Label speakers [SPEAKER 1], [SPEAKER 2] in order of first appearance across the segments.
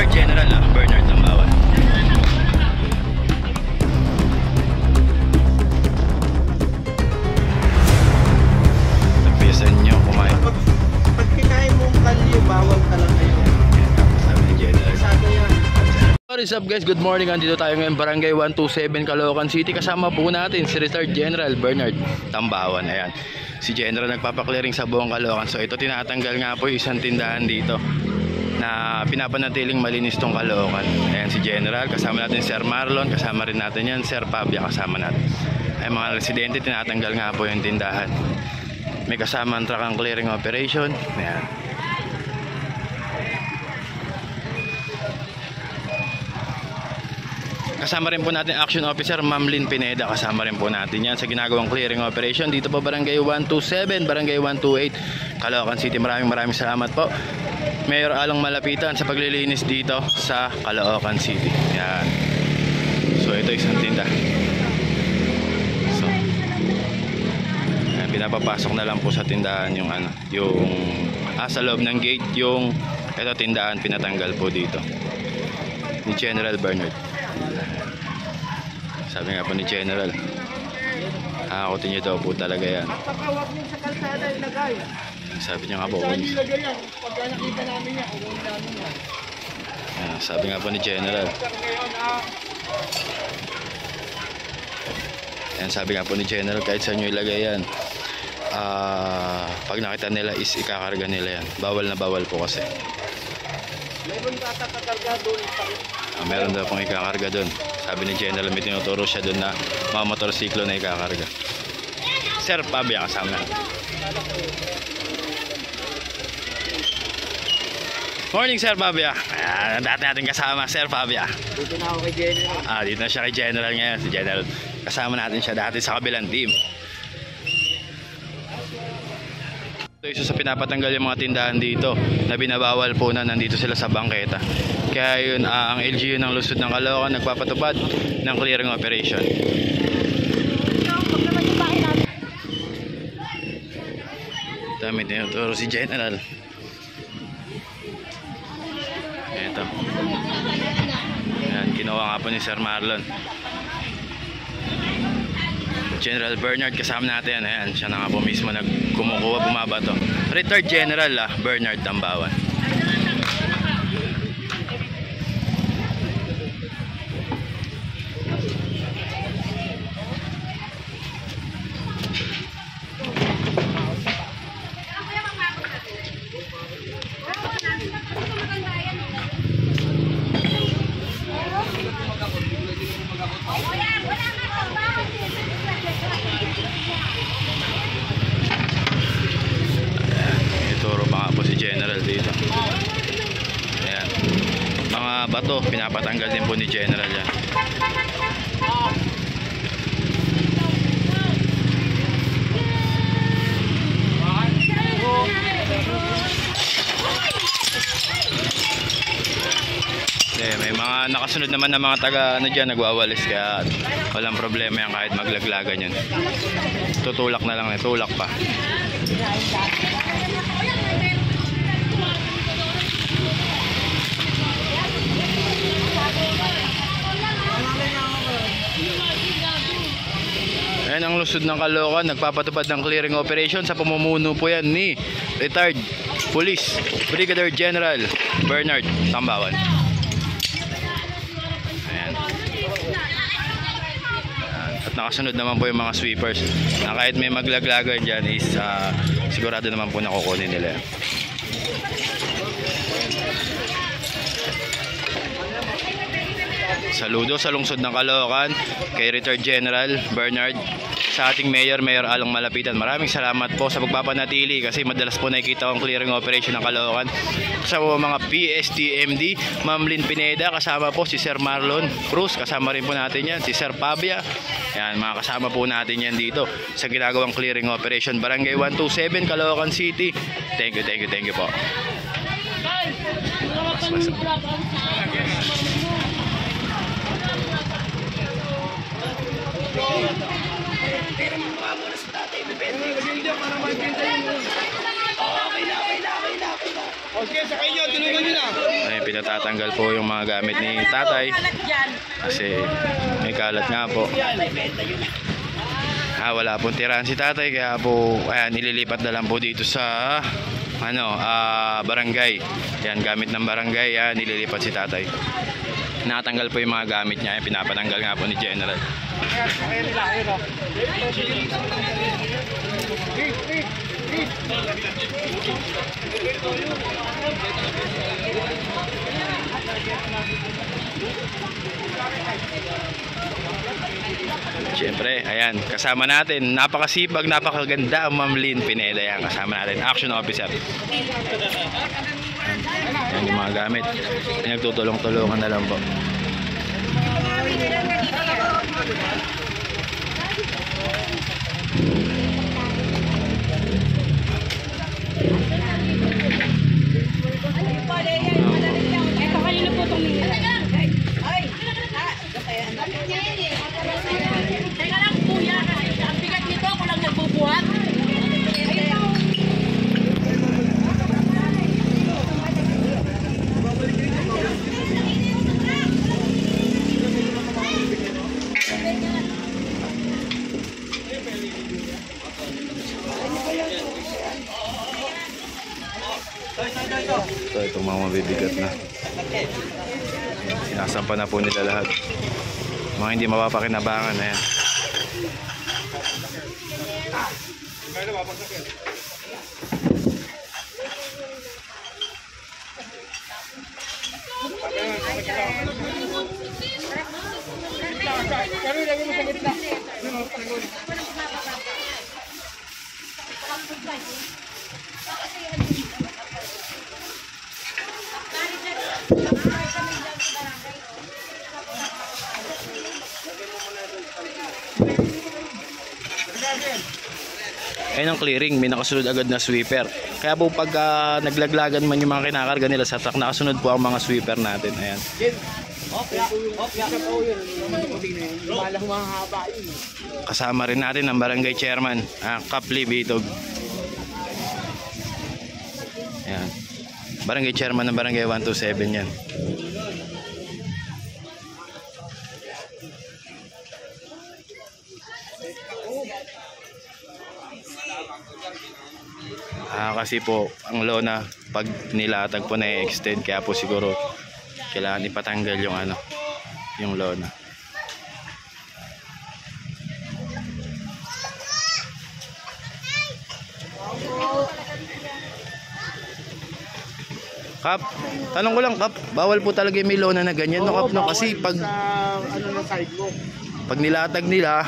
[SPEAKER 1] Retired General Bernard Tambawan. Tapisan nyo kumain.
[SPEAKER 2] Pag kinain mong kalyo, bawal talaga yun.
[SPEAKER 1] Sabi ni General.
[SPEAKER 2] Sabi yan.
[SPEAKER 1] What is up guys? Good morning. Andito tayo ngayon Barangay 127 Caloocan City. Kasama po natin si Retired General Bernard Tambawan. Ayan. Si General nagpapaklearing sa buong Caloocan. So ito tinatanggal nga po yung isang tindahan dito na pinapanatiling malinis tong Caloocan. Ayan si General. Kasama natin si Sir Marlon. Kasama rin natin yan. Sir Pabia kasama natin. Ay mga residente tinatanggal nga po yung tindahan. May kasama ang truck ang clearing operation. Ayan. Kasama rin po natin Action Officer Ma'am Lynn Pineda. Kasama rin po natin yan sa ginagawang clearing operation dito po Barangay 127, Barangay 128 Caloocan City. Maraming salamat po Mayor Along Malapitan sa paglilinis dito sa Caloocan City. Yan. So ito isang tinda. So yan, pinapapasok na lang po sa tindahan yung sa loob ng gate yung ito tindahan pinatanggal po dito ni General Bernard. Sabi nga po ni General, hakutin niyo daw po talaga yan.
[SPEAKER 2] Pagkawag niyo sa kalsada ilagay.
[SPEAKER 1] Sabi niya nga po.
[SPEAKER 2] Saan ilagay yan? Pagka nakita namin yan, kukunin namin yan.
[SPEAKER 1] Sabi nga po ni General. Sabi nga po ni General, kahit saan nyo ilagay yan, pag nakita nila is ikakarga nila yan. Bawal na bawal po kasi.
[SPEAKER 2] Meron tatakarga doon.
[SPEAKER 1] Meron daw pong ikakarga doon. Sabi ni General, may tinuturo siya doon na mga motorsiklo na ikakarga. Sir Pabia kasama na. Morning Sir Pabia. Dati natin kasama Sir Pabia.
[SPEAKER 2] Dito na ako kay General.
[SPEAKER 1] Dito na siya kay General ngayon. Si General, kasama natin siya dati sa kabilang team. Ito isa sa pinapatanggal yung mga tindahan dito na binabawal po na nandito sila sa bangketa. Kaya yun, ang LGU ng Lungsod ng Caloocan nagpapatupad ng clearing operation. Dami tinuturo si General. Ito. Ayan, ginawa nga po ni Sir Marlon. General Bernard kasama natin. Ayan, siya na nga po mismo nagkumukuha, bumabato. Retired General Bernard Tambawan. Ituro pa nga po si General dito. Ayan. Mga bato pinapatanggal din po ni General yan. May mga nakasunod naman na mga taga dyan nagwawalis, kaya walang problema yan kahit maglaglagan yan. Tutulak na lang, tulak pa. Ayan ang Lungsod ng Caloocan, nagpapatupad ng clearing operation sa pamumuno po yan ni Retired Police Brigadier General Bernard Tambawan. Ayan. At nakasunod naman po yung mga sweepers na kahit may maglaglagan dyan is sigurado naman po nakukunin nila. Saludo sa Lungsod ng Caloocan kay Retired General Bernard, sa ating Mayor Along Malapitan. Maraming salamat po sa pagpapanatili kasi madalas po nakikita ang clearing operation ng Caloocan. Sa mga PSTMD, Ma'am Lynn Pineda, kasama po si Sir Marlon Cruz, kasama rin po natin yan, si Sir Pabia. Yan, mga kasama po natin yan dito sa ginagawang clearing operation Barangay 127 Caloocan City. Thank you po.
[SPEAKER 2] Pero mga muna sa tatay, depende. Okay na. O sige, sakay nyo, tulungan nyo na.
[SPEAKER 1] Ayun, pinatatanggal po yung mga gamit ni tatay. Kasi may kalat nga po. Wala pong tirahan si tatay, kaya po ayan, nililipat na lang po dito sa barangay. Yan, gamit ng barangay, nililipat si tatay. Natanggal po yung mga gamit niya, pinapatanggal nga po ni General. Siyempre, ayan, kasama natin, napakasipag, napakaganda ang Ma'am Lynn Pineda, yan, kasama natin, action officer. Yan yung mga gamit, nagtutulong-tulungan na lang po.
[SPEAKER 3] Ito kanina po itong teka lang kuya, kasi ang bigat nito ako lang nagbubuhat.
[SPEAKER 1] So, itong mga mabibigat na. Sinasampa na po nila lahat. Mga hindi mapapakinabangan na yan. Ayun ang clearing, may nakasunod agad na sweeper. Kaya po pag naglaglagan man yung mga kinakarga nila sa truck, nakasunod po ang mga sweeper natin. Ayan. Kasama rin natin ang barangay chairman, Kapli Bitog. Ayan. Barangay chairman ng barangay 127 yan. Kasi po ang lona pag nilatag po na i-extend, kaya po siguro kailangan ipatanggal yung yung lona. Kap, tanong ko lang Kap, bawal po talaga yung may lona na ganyan, no Kap, no? Kasi pag
[SPEAKER 2] ng sidewalk.
[SPEAKER 1] Pag nilatag nila,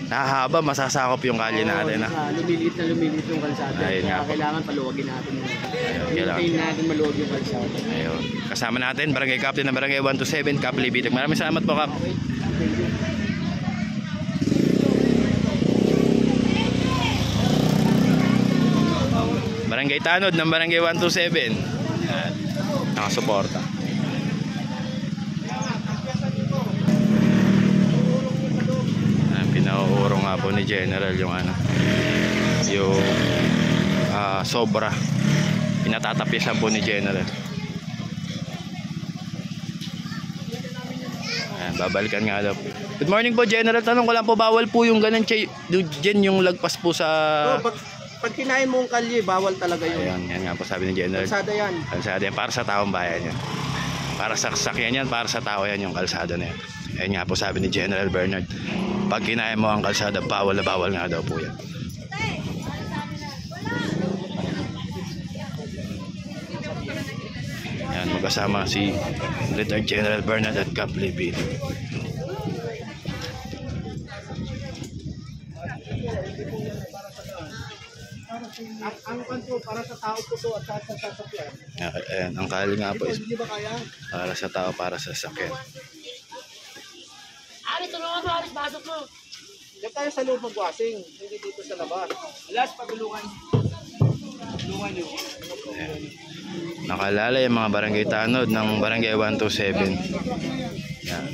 [SPEAKER 1] nahahaba, masasakop yung kalye natin.
[SPEAKER 2] Lumiliit yung kalsada.
[SPEAKER 1] Ayun nga po.
[SPEAKER 2] Kailangan paluwagin natin.
[SPEAKER 1] Kailangan
[SPEAKER 2] natin maluwag yung kalsada.
[SPEAKER 1] Ayun. Kasama natin, barangay captain ng barangay 127, Kapli Bitog. Maraming salamat po, Kap. Barangay Tanod ng barangay 127. Yan. Nakasuporta. Pinauuro nga po ni General yung yung sobra. Pinatatapisan po ni General. Ayan, babalikan nga daw. Good morning po General, tanong ko lang po, bawal po yung ganun dyan yung lagpas po sa
[SPEAKER 2] pag kinain mo ang kalye, bawal talaga yun.
[SPEAKER 1] Ayan, yan nga po sabi ni General.
[SPEAKER 2] Kalsada yan.
[SPEAKER 1] Kalsada yan, para sa taong bayan yan. Para sa sakyan yan, para sa tao yan yung kalsada na yan. Ayan nga po sabi ni General Bernard. Pag kinain mo ang kalsada, bawal na bawal nga daw po yan. Ayan, magkasama si Retired General Bernard at Kapli Bitog.
[SPEAKER 2] Ang kanto para sa tao po to at sa sasakyan.
[SPEAKER 1] Ayan, ang kali nga po is
[SPEAKER 2] Hindi ba kaya?
[SPEAKER 1] para sa tao, para sa sakyan.
[SPEAKER 3] Aris, tulungan mo, Aris, pasok mo.
[SPEAKER 2] Diyan tayo sa loob magwasing, hindi dito sa labas. Alas, pagulungan. Tulungan nyo.
[SPEAKER 1] Ayan. Nakalala yung mga barangay tanod ng barangay 127. Ayan.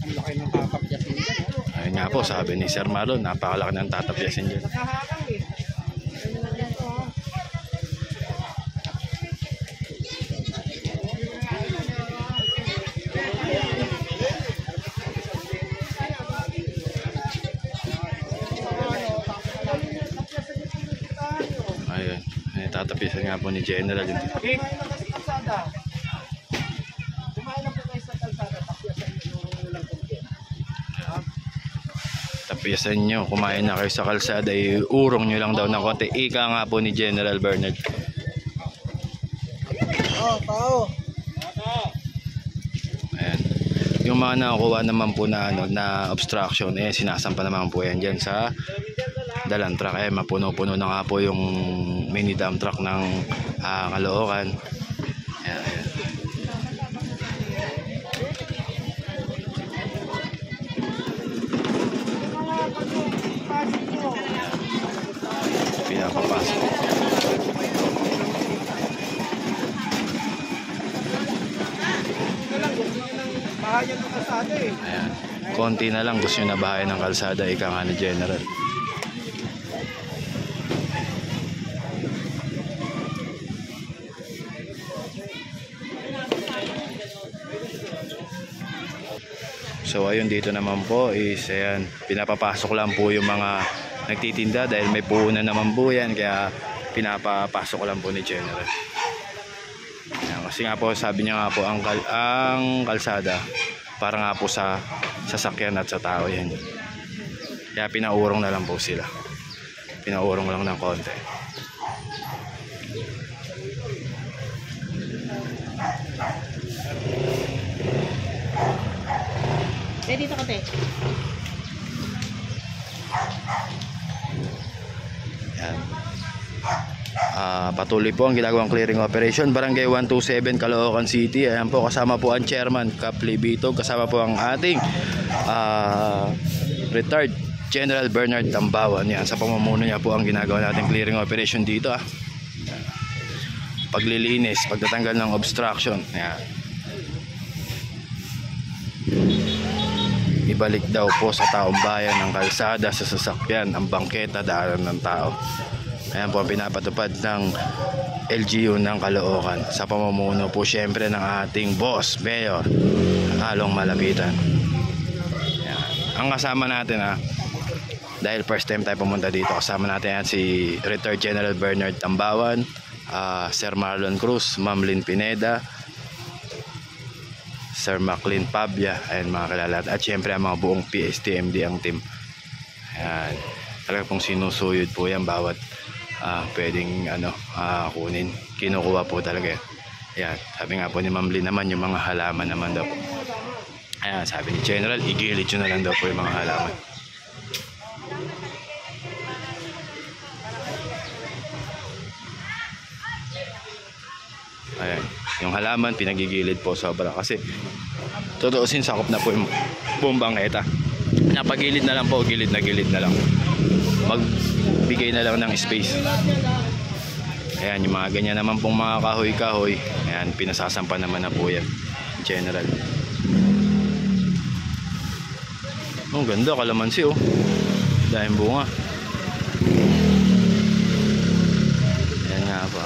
[SPEAKER 2] Ang laki ng kakapyat nila.
[SPEAKER 1] Ayun nga po, sabi ni Sir Marlon, napakalaki ng tatapyasin dyan.
[SPEAKER 2] Nakahakang eh.
[SPEAKER 1] Ayun, tatapyasin nga po ni General.
[SPEAKER 2] Kumain na kayo sa kalsada. Kumain na po kayo sa kalsada. Tapyasan yung lang konti.
[SPEAKER 1] Tapyasan nyo, kumain na kayo sa kalsada, urong nyo lang daw ng konti. Ika nga po ni General Bernard.
[SPEAKER 2] Tao.
[SPEAKER 1] Ayan. Yung mga nakukuha naman po na, na obstruction, sinasampa naman po yan dyan sa dalang truck. Mapuno-puno na nga po yung mini dump truck ng Caloocan. Ayan, ayan. Pinapapasok.
[SPEAKER 2] Bahayan ng kalsada eh.
[SPEAKER 1] Ayan. Konti na lang gusto nyo na bahay ng kalsada, ika nga ni General. So ayun, dito naman po is ayan, pinapapasok lang po yung mga nagtitinda dahil may puhunan naman po yan, kaya pinapapasok lang po ni General. Ayan, kasi nga po sabi niya nga po ang kalsada para nga po sa sasakyan at sa tao yan. Kaya pinaurong na lang po sila. Pinaurong lang ng konti.
[SPEAKER 3] Dito ka, te.
[SPEAKER 1] Yan. Patuloy po ang ginagawang clearing operation, Barangay 127 Caloocan City. Ayan po, kasama po ang chairman Kapli Bitog, kasama po ang ating retired General Bernard Tambawan. Yan, sa pamumuno niya po ang ginagawa natin clearing operation dito. Paglilinis, pagtatanggal ng obstruction. Yan. Ibalik daw po sa taong bayan ng kalsada sa sasakyan, ang bangketa, daanan ng tao. Ayan po ang pinapatupad ng LGU ng Caloocan sa pamumuno po syempre ng ating boss, Mayor Along Malapitan. Ayan. Ang kasama natin dahil first time tayo pumunta dito, kasama natin yan si retired General Bernard Tambawan, Sir Marlon Cruz, Ma'am Lynn Pineda, Sir Maclean Pabia, ayan mga kilala, at syempre ang mga buong PSTMD ang team. Ayan, talaga pong sinusuyod po yan bawat pwedeng kunin, kinukuha po talaga. Ayan, sabi nga po ni Ma'am Lynn naman, yung mga halaman naman daw po. Ayan, sabi ni General, igilid yun na lang daw po yung mga halaman. Ayan, yung halaman pinagigilid po sobra kasi tutuusin sakop na po yung buong bangketa. Napagilid na lang po, gilid na lang. Magbigay na lang ng space. Ayan, yung mga ganyan naman pong mga kahoy-kahoy, ayan, pinasasampa naman na po yan, General. Oh, ganda, kalamansi oh. Dahil bunga. Ayan nga pa.